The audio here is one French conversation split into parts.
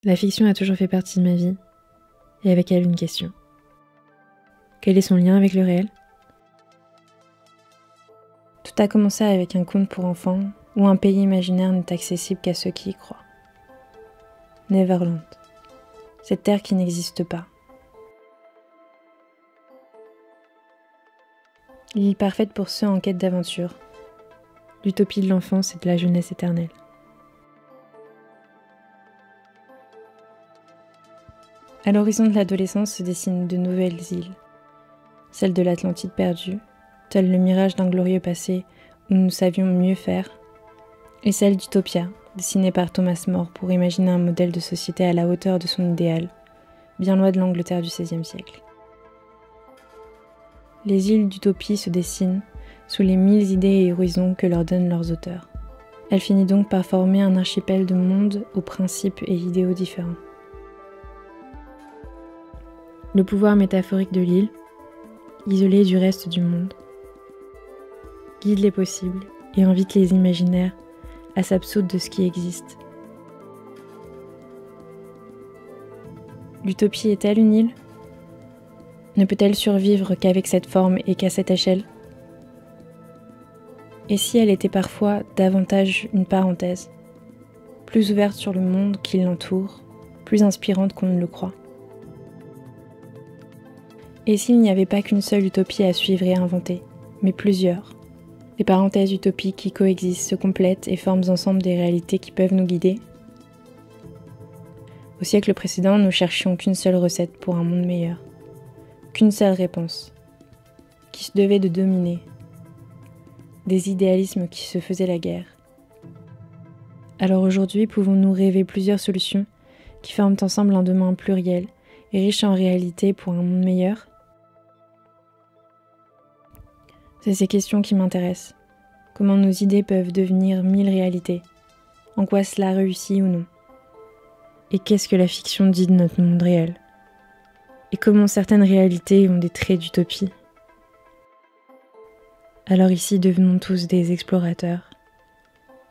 La fiction a toujours fait partie de ma vie, et avec elle une question. Quel est son lien avec le réel ? Tout a commencé avec un conte pour enfants, où un pays imaginaire n'est accessible qu'à ceux qui y croient. Neverland, cette terre qui n'existe pas. L'île parfaite pour ceux en quête d'aventure, l'utopie de l'enfance et de la jeunesse éternelle. À l'horizon de l'adolescence se dessinent de nouvelles îles, celle de l'Atlantide perdue, tel le mirage d'un glorieux passé où nous savions mieux faire, et celle d'Utopia, dessinée par Thomas More pour imaginer un modèle de société à la hauteur de son idéal, bien loin de l'Angleterre du XVIe siècle. Les îles d'utopie se dessinent sous les 1000 idées et horizons que leur donnent leurs auteurs. Elle finit donc par former un archipel de mondes aux principes et idéaux différents. Le pouvoir métaphorique de l'île, isolée du reste du monde, guide les possibles et invite les imaginaires à s'absoudre de ce qui existe. L'utopie est-elle une île ? Ne peut-elle survivre qu'avec cette forme et qu'à cette échelle ? Et si elle était parfois davantage une parenthèse, plus ouverte sur le monde qui l'entoure, plus inspirante qu'on ne le croit ? Et s'il n'y avait pas qu'une seule utopie à suivre et à inventer, mais plusieurs, des parenthèses utopiques qui coexistent, se complètent et forment ensemble des réalités qui peuvent nous guider ? Au siècle précédent, nous cherchions qu'une seule recette pour un monde meilleur, qu'une seule réponse, qui se devait de dominer, des idéalismes qui se faisaient la guerre. Alors aujourd'hui, pouvons-nous rêver plusieurs solutions qui forment ensemble un demain pluriel et riche en réalité pour un monde meilleur ? C'est ces questions qui m'intéressent. Comment nos idées peuvent devenir 1000 réalités ? En quoi cela réussit ou non ? Et qu'est-ce que la fiction dit de notre monde réel ? Et comment certaines réalités ont des traits d'utopie ? Alors ici, devenons tous des explorateurs,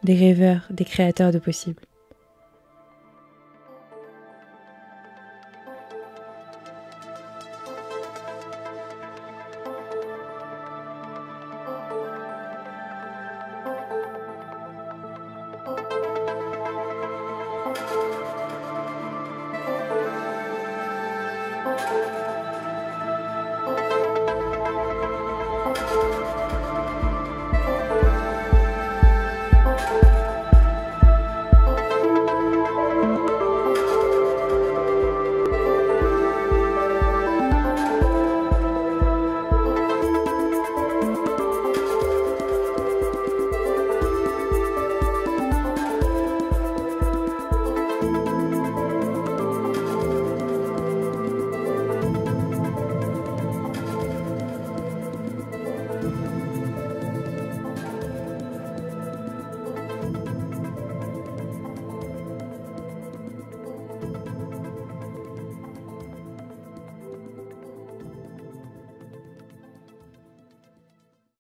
des rêveurs, des créateurs de possibles.